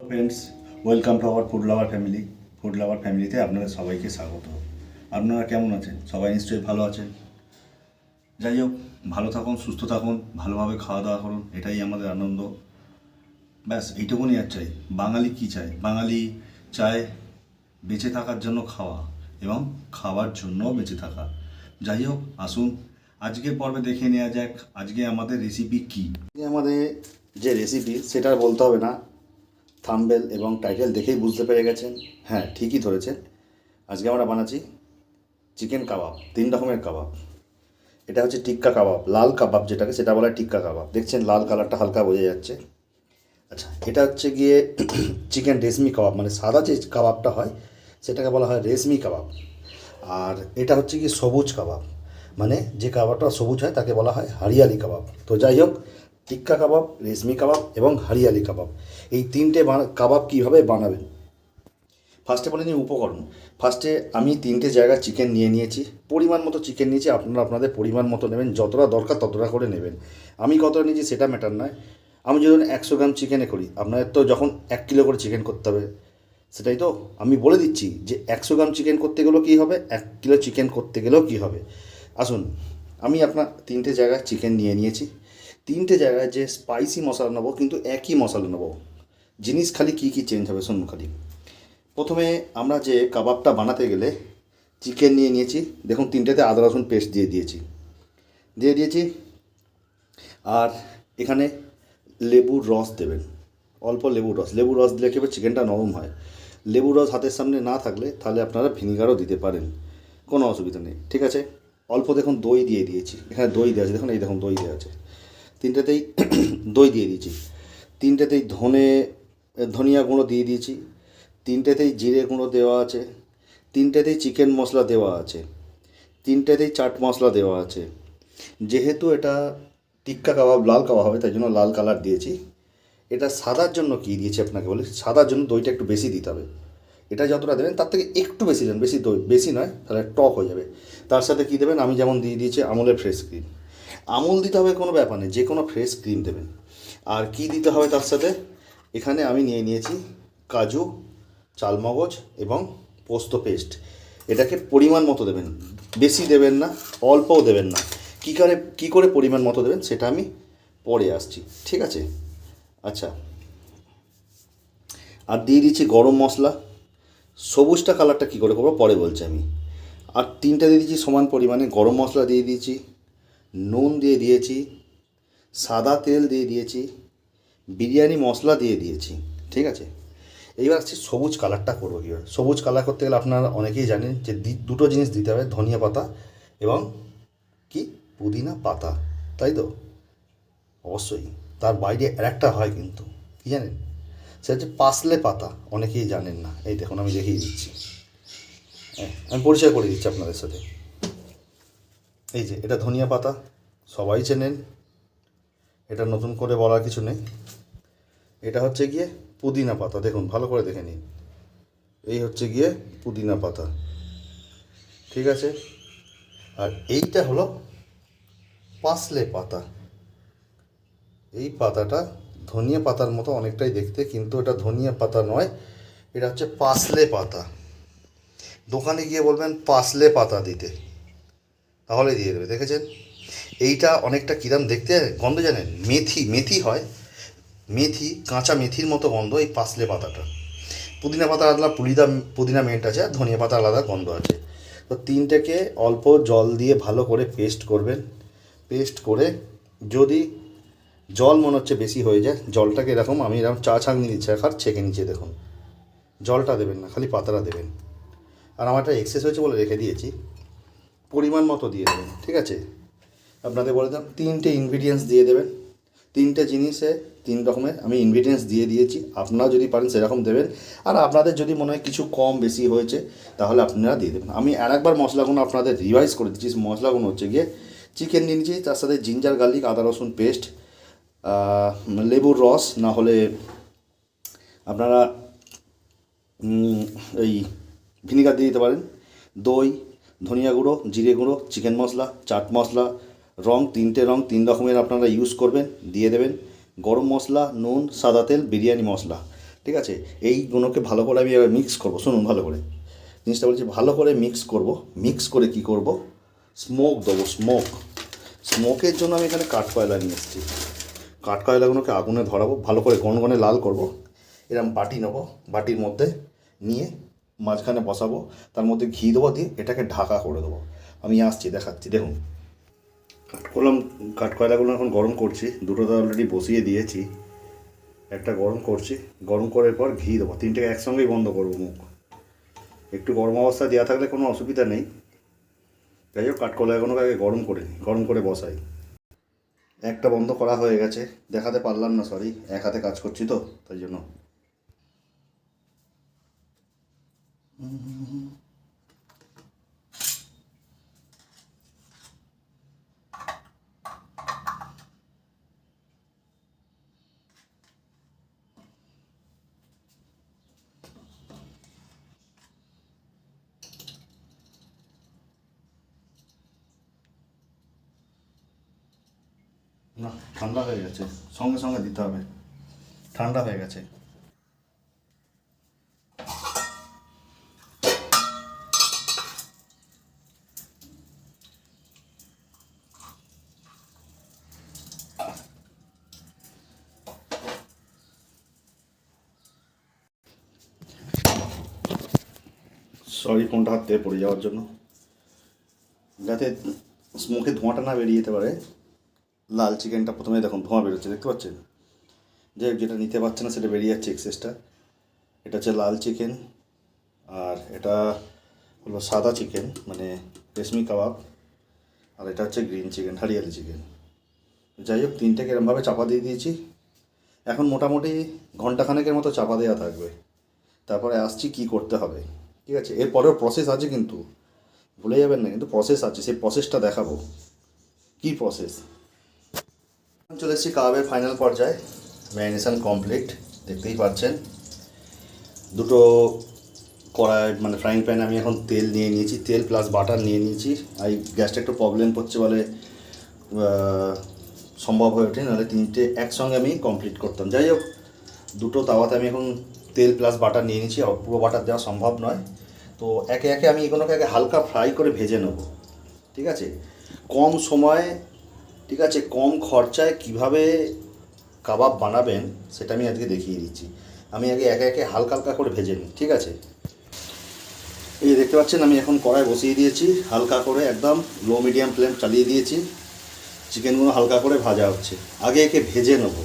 Friends, welcome to our food lover family. Food lover ফ্যামিলিতে আপনাদের সবাইকে স্বাগত। আপনারা কেমন আছেন? সবাই নিশ্চয়ই ভালো আছেন। যাই হোক, ভালো থাকুন, সুস্থ থাকুন, ভালোভাবে খাওয়া দাওয়া করুন, এটাই আমাদের আনন্দ। ব্যাস এইটুকুনি আর চাই। বাঙালি কী চায়? বাঙালি চায় বেঁচে থাকার জন্য খাওয়া এবং খাওয়ার জন্য বেঁচে থাকা। যাই হোক, আসুন আজকের পর্বে দেখে নেওয়া যাক আজকে আমাদের রেসিপি কী। আমাদের যে রেসিপি সেটা আর বলতে হবে না, থাম্বনেল এবং টাইটেল দেখেই বুঝতে পেরে গেছেন। হ্যাঁ, ঠিকই ধরেছেন। আজকে আমরা বানাচ্ছি চিকেন কাবাব, 3 রকমের কাবাব। এটা হচ্ছে টিক্কা কাবাব, লাল কাবাব যেটাকে, সেটা বলা হয় টিক্কা কাবাব। দেখছেন লাল কালারটা হালকা বোঝা যাচ্ছে। আচ্ছা, এটা হচ্ছে গিয়ে চিকেন রেশমি কাবাব, মানে সাদা যে কাবাবটা হয় সেটাকে বলা হয় রেশমি কাবাব। আর এটা হচ্ছে কি সবুজ কাবাব, মানে যে কাবাবটা সবুজ হয় তাকে বলা হয় হরিয়ালি কাবাব। তো যাই হোক, টিক্কা কাবাব, রেশমি কাবাব এবং হরিয়ালি কাবাব, এই তিনটে কাবাব কীভাবে বানাবেন। ফার্স্টে বলে নিই উপকরণ। ফার্স্টে আমি 3টে জায়গায় চিকেন নিয়ে নিয়েছি, পরিমাণ মতো চিকেন নিয়েছি। আপনারা আপনাদের পরিমাণ মতো নেবেন, যতটা দরকার ততটা করে নেবেন। আমি কতটা নিয়েছি সেটা ম্যাটার নয়। আমি যদি 100 গ্রাম চিকেনে করি, আপনাদের তো যখন 1 কিলো করে চিকেন করতে হবে, সেটাই তো আমি বলে দিচ্ছি যে 100 গ্রাম চিকেন করতে গেলেও কী হবে, 1 কিলো চিকেন করতে গেলেও কী হবে। আসুন, আমি আপনার 3টে জায়গায় চিকেন নিয়ে নিয়েছি। 3টে জায়গায় যে স্পাইসি মশলা নেবো, কিন্তু একই মশলা নেবো। জিনিস খালি কী কী চেঞ্জ হবে শুনুন খালি। প্রথমে আমরা যে কাবাবটা বানাতে গেলে চিকেন নিয়ে নিয়েছি, দেখুন 3টেতে আদা রসুন পেস্ট দিয়ে দিয়েছি। আর এখানে লেবুর রস দেবেন, অল্প লেবুর রস দিলে কী হবে, চিকেনটা নরম হয়। লেবুর রস হাতের সামনে না থাকলে তাহলে আপনারা ভিনিগারও দিতে পারেন, কোনো অসুবিধা নেই। ঠিক আছে, অল্প দেখুন দই দিয়ে দিয়েছি, এখানে দই দেওয়া আছে, দেখুন এই দেখুন দই দেওয়া আছে। 3টেতেই দই দিয়ে দিয়েছি। 3টেতেই ধনিয়া গুঁড়ো দিয়ে দিয়েছি। 3টেতেই জিরে গুঁড়ো দেওয়া আছে। 3টেতেই চিকেন মশলা দেওয়া আছে। 3টেতেই চাট মশলা দেওয়া আছে। যেহেতু এটা টিক্কা কাবাব, লাল কাবাব হবে, তাই জন্য লাল কালার দিয়েছি। এটা সাদার জন্য কী দিয়েছি আপনাকে বলি, সাদার জন্য দইটা একটু বেশি দিতে হবে। এটা যতটা দেবেন তার থেকে একটু বেশি দেবেন, বেশি দই বেশি নয়, তাহলে টক হয়ে যাবে। তার সাথে কী দেবেন, আমি যেমন দিয়ে দিয়েছি আমুলের ফ্রেশ ক্রিম। আমুল দিতে হবে কোনো ব্যাপার নেই, যে কোনো ফ্রেশ ক্রিম দেবেন। আর কি দিতে হবে তার সাথে, এখানে আমি নিয়েছি কাজু, চালমগজ এবং পোস্ত পেস্ট। এটাকে পরিমাণ মতো দেবেন, বেশি দেবেন না, অল্পও দেবেন না। কী করে পরিমাণ মতো দেবেন সেটা আমি পরে আসছি, ঠিক আছে। আচ্ছা, আর দিয়ে দিচ্ছি গরম মশলা। সবুজটা কালারটা কী করে করবো পরে বলছি আমি। আর 3টে দিয়ে দিয়েছি সমান পরিমাণে গরম মশলা দিয়ে দিয়েছি, নুন দিয়ে দিয়েছি, সাদা তেল দিয়ে দিয়েছি, বিরিয়ানি মশলা দিয়ে দিয়েছি, ঠিক আছে। এইবার আসছি সবুজ কালারটা করবো কীভাবে। সবুজ কালার করতে গেলে আপনারা অনেকেই জানেন যে দুটো জিনিস দিতে হবে, ধনিয়া পাতা এবং কি পুদিনা পাতা, তাই তো? অবশ্যই। তার বাইরে আরেকটা হয় কিন্তু, কী জানেন, সেটা হচ্ছে পার্সলে পাতা। অনেকেই জানেন না, এই দেখুন আমি দেখিয়ে দিচ্ছি। হ্যাঁ, আমি পরিচয় করে দিচ্ছি আপনাদের সাথে। এই যে এটা ধনিয়া পাতা, সবাই চেনেন, এটা নতুন করে বলার কিছু নেই। এটা হচ্ছে গিয়ে পুদিনা পাতা, দেখুন ভালো করে দেখে নিন, এই হচ্ছে গিয়ে পুদিনা পাতা, ঠিক আছে। আর এইটা হলো পার্সলে পাতা। এই পাতাটা ধনিয়া পাতার মতো অনেকটাই দেখতে, কিন্তু এটা ধনিয়া পাতা নয়, এটা হচ্ছে পার্সলে পাতা। দোকানে গিয়ে বলবেন পার্সলে পাতা দিতে, তাহলে দিয়ে দেবে, দেখেছেন। এইটা অনেকটা কিরাম দেখতে, গন্ধ জানেন, মেথি হয়, মেথি, কাঁচা মেথির মতো গন্ধ এই পার্সলে পাতাটা। পুদিনা পাতা আলাদা, পুদিনা মেন্ট আছে, আর ধনিয়া পাতা আলাদা গন্ধ আছে। তো 3টেকে অল্প জল দিয়ে ভালো করে পেস্ট করবেন। পেস্ট করে যদি জল মনে হচ্ছে বেশি হয়ে যায়, জলটাকে এরকম আমি এরকম চা ছাঁকনি দিচ্ছি, আর ছেঁকে নিচে দেখুন, জলটা দেবেন না, খালি পাতাটা দেবেন। আর আমারটা এক্সেস হয়েছে বলে রেখে দিয়েছি, পরিমাণ মতো দিয়ে দেবেন, ঠিক আছে। আপনাদের বলে দিলাম 3টে ইনগ্রিডিয়েন্টস দিয়ে দেবেন। 3টে জিনিসে 3 রকমের আমি ইনগ্রিডিয়েন্টস দিয়ে দিয়েছি, আপনারা যদি পারেন সেরকম দেবেন। আর আপনাদের যদি মনে হয় কিছু কম বেশি হয়েছে তাহলে আপনারা দিয়ে দেবেন। আমি আরেকবার মশলাগুলো আপনাদের রিভাইজ করে দিচ্ছি। মশলাগুলো হচ্ছে গিয়ে চিকেন নিয়ে নিয়েছি, তার সাথে জিঞ্জার গার্লিক আদা রসুন পেস্ট, লেবুর রস, না হলে আপনারা এই ভিনিগার দিয়ে দিতে পারেন, দই, ধনিয়া গুঁড়ো, জিরে গুঁড়ো, চিকেন মশলা, চাট মশলা, রং 3টে রং 3 রকমের আপনারা ইউজ করবেন, দিয়ে দেবেন। গরম মশলা, নুন, সাদা তেল, বিরিয়ানি মশলা, ঠিক আছে, এইগুলোকে ভালো করে আমি এবার মিক্স করবো। শুনুন ভালো করে জিনিসটা বলছি, ভালো করে মিক্স করব। মিক্স করে কি করব, স্মোক দেবো। স্মোকের জন্য আমি এখানে কাঠকয়লা নিয়ে এসেছি। কাঠকয়লাগুলোকে আগুনে ধরাবো, ভালো করে গনগনে লাল করব। এরকম বাটি নেবো, বাটির মধ্যে নিয়ে মাঝখানে বসাবো, তার মধ্যে ঘি দেবো, দিয়ে এটাকে ঢাকা করে দেবো। আমি আসছি, দেখাচ্ছি। দেখুন কাঠকয়লাগুলো এখন গরম করছি, দুটো তো অলরেডি বসিয়ে দিয়েছি, একটা গরম করছি। গরম করার পর ঘি দেবো, তিনটেকে একসঙ্গেই বন্ধ করবো মুখ। একটু গরম অবস্থা দেওয়া থাকলে কোনো অসুবিধা নেই। যাই হোক, কাঠকয়লাগুলোকে আগে গরম করে বসাই। একটা বন্ধ করা হয়ে গেছে, দেখাতে পারলাম না, সরি, এক হাতে কাজ করছি তো তাই জন্য। না, ঠান্ডা হয়ে গেছে, সঙ্গে সঙ্গে দিতে হবে, ঠান্ডা হয়ে গেছে। সরি, ফোনটা হাত থেকে পড়ে যাওয়ার জন্য। যাতে স্মোকে ধোঁয়াটা না বেরিয়ে যেতে পারে, লাল চিকেনটা প্রথমে দেখুন ধোঁয়া বেরোচ্ছে, দেখতে পাচ্ছেন? যেটা নিতে পারছে না সেটা বেরিয়ে যাচ্ছে এক্সেসটা। এটা হচ্ছে লাল চিকেন, আর এটা হলো সাদা চিকেন মানে রেশমি কাবাব, আর এটা হচ্ছে গ্রিন চিকেন, হরিয়ালি চিকেন। যাই হোক, তিনটেকে এরমভাবে চাপা দিয়ে দিয়েছি। এখন মোটামুটি ঘন্টাখানেকের মতো চাপা দেওয়া থাকবে, তারপরে আসছি কি করতে হবে। ঠিক আছে, এরপরেও প্রসেস আছে, কিন্তু ভুলে যাবেন না, কিন্তু প্রসেস আছে, সেই প্রসেসটা দেখাবো কি প্রসেস। চলে এসেছি কাবাবের ফাইনাল পর্যায়ে, ম্যারিনেশন কমপ্লিট, দেখতেই পাচ্ছেন। দুটো কড়াই মানে ফ্রাইং প্যানে আমি এখন তেল নিয়ে নিয়েছি, তেল প্লাস বাটার নিয়ে নিয়েছি। আর গ্যাসটা একটু প্রবলেম করছে বলে সম্ভব হয়ে ওঠে, নাহলে তিনটে একসঙ্গে আমি কমপ্লিট করতাম। যাই হোক, দুটো তাওয়াতে আমি এখন তেল প্লাস বাটার নিয়ে নিয়েছি, আর পুরো বাটার দেওয়া সম্ভব নয়। তো একে একে আমি এগুলোকে আগে হালকা ফ্রাই করে ভেজে নেব। ঠিক আছে, কম সময়ে, ঠিক আছে, কম খরচায় কিভাবে কাবাব বানাবেন সেটা আমি আজকে দেখিয়ে দিচ্ছি। আমি আগে একে একে হালকা হালকা করে ভেজে নিই। ঠিক আছে, এই দেখতে পাচ্ছেন আমি এখন কড়াই বসিয়ে দিয়েছি, হালকা করে একদম লো মিডিয়াম ফ্লেম চালিয়ে দিয়েছি। চিকেনগুলো হালকা করে ভাজা হচ্ছে, আগে একে ভেজে নেব,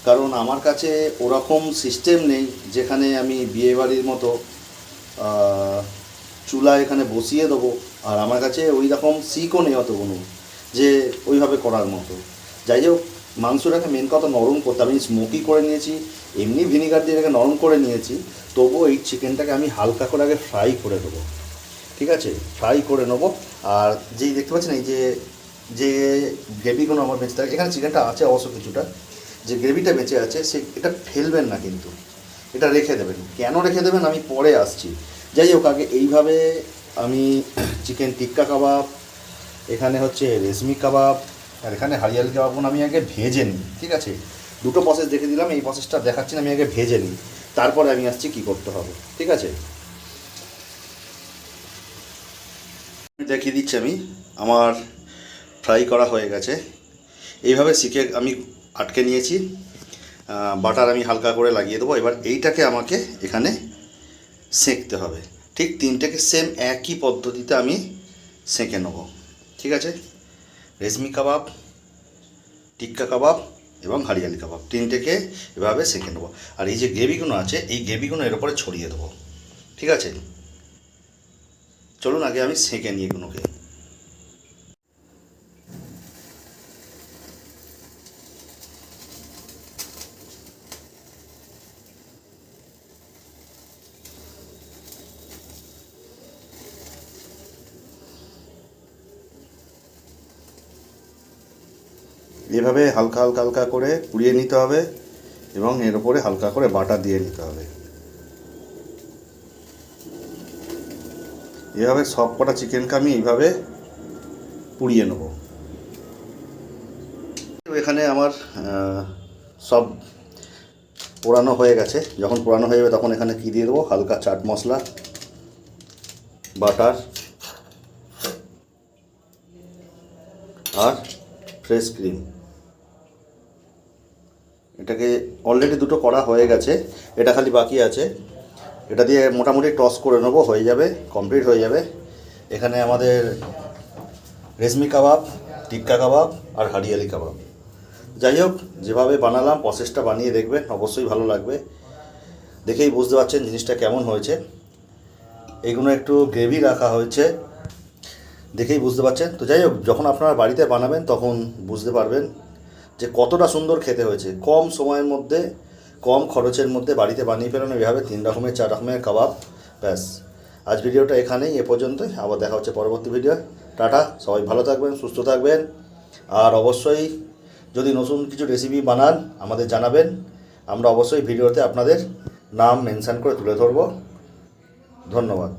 কারণ আমার কাছে ওরকম সিস্টেম নেই যেখানে আমি বিয়েবাড়ির মতো চুলা এখানে বসিয়ে দেবো। আর আমার কাছে ওই রকম শিকও নেই অতগুলো যে ওইভাবে করার মতো। যাই হোক, মাংসটাকে মেন কথা নরম করতে, আমি স্মোকি করে নিয়েছি, এমনি ভিনিগার দিয়ে এটাকে নরম করে নিয়েছি, তবুও এই চিকেনটাকে আমি হালকা করে আগে ফ্রাই করে দেবো। ঠিক আছে, ফ্রাই করে নেবো। আর যেই দেখতে পাচ্ছেন এই যে গ্রেভিগুলো আমার বেঁচে থাকে, এখানে চিকেনটা আছে অবশ্য কিছুটা, যে গ্রেভিটা বেঁচে আছে এটা ফেলবেন না, কিন্তু এটা রেখে দেবেন। কেন রেখে দেবেন আমি পরে আসছি। যাই হোক, আগে এইভাবে আমি চিকেন টিক্কা কাবাব, এখানে হচ্ছে রেশমি কাবাব, আর এখানে হরিয়ালি কাবাবগুলো আমি আগে ভেজে নিই। ঠিক আছে, দুটো প্রসেস দেখে দিলাম, এই প্রসেসটা দেখাচ্ছি না, আমি আগে ভেজে নিই, তারপরে আমি আসছি কী করতে হবে। ঠিক আছে, দেখিয়ে দিচ্ছি আমি, আমার ফ্রাই করা হয়ে গেছে। এইভাবে শিখে আমি আটকে নিয়েছি, বাটার আমি হালকা করে লাগিয়ে দেবো। এবার এইটাকে আমাকে এখানে সেঁকতে হবে, ঠিক তিনটেকে সেম একই পদ্ধতিতে আমি সেঁকে নেব। ঠিক আছে, রেশমি কাবাব, টিক্কা কাবাব এবং হরিয়ালি কাবাব, তিনটেকে এভাবে সেঁকে নেবো। আর এই যে গ্রেভিগুলো আছে, এই গ্রেভিগুলো এর উপরে ছড়িয়ে দেবো। ঠিক আছে, চলুন আগে আমি সেঁকে নিই এগুলোকে। এভাবে হালকা হালকা হালকা করে পুড়িয়ে নিতে হবে এবং এর উপরে হালকা করে বাটার দিয়ে নিতে হবে। এভাবে সব কটা চিকেনকে আমি এইভাবে পুড়িয়ে নেব। এখানে আমার সব পোড়ানো হয়ে গেছে। যখন পোড়ানো হয়ে যাবে তখন এখানে কী দিয়ে দেবো, হালকা চাট মশলা, বাটার আর ফ্রেশ ক্রিম। এটাকে অলরেডি দুটো করা হয়ে গেছে, এটা খালি বাকি আছে। এটা দিয়ে মোটামুটি টস করে নেবো, হয়ে যাবে, কমপ্লিট হয়ে যাবে। এখানে আমাদের রেশমি কাবাব, টিক্কা কাবাব আর হারিয়ালি কাবাব। যাই হোক, যেভাবে বানালাম প্রসেসটা বানিয়ে দেখবেন, অবশ্যই ভালো লাগবে। দেখেই বুঝতে পারছেন জিনিসটা কেমন হয়েছে। এগুলো একটু গ্রেভি রাখা হয়েছে, দেখেই বুঝতে পারছেন। তো যাই হোক, যখন আপনারা বাড়িতে বানাবেন তখন বুঝতে পারবেন যে কতটা সুন্দর খেতে হয়েছে। কম সময়ের মধ্যে, কম খরচের মধ্যে বাড়িতে বানিয়ে ফেলুন এভাবে 3 রকমের 4 রকমের কাবাব। ব্যাস, আজ ভিডিওটা এখানেই, এ পর্যন্তই। আবার দেখা হচ্ছে পরবর্তী ভিডিও। টাটা, সবাই ভালো থাকবেন, সুস্থ থাকবেন। আর অবশ্যই যদি নতুন কিছু রেসিপি বানান আমাদের জানাবেন, আমরা অবশ্যই ভিডিওতে আপনাদের নাম মেনশন করে তুলে ধরব। ধন্যবাদ।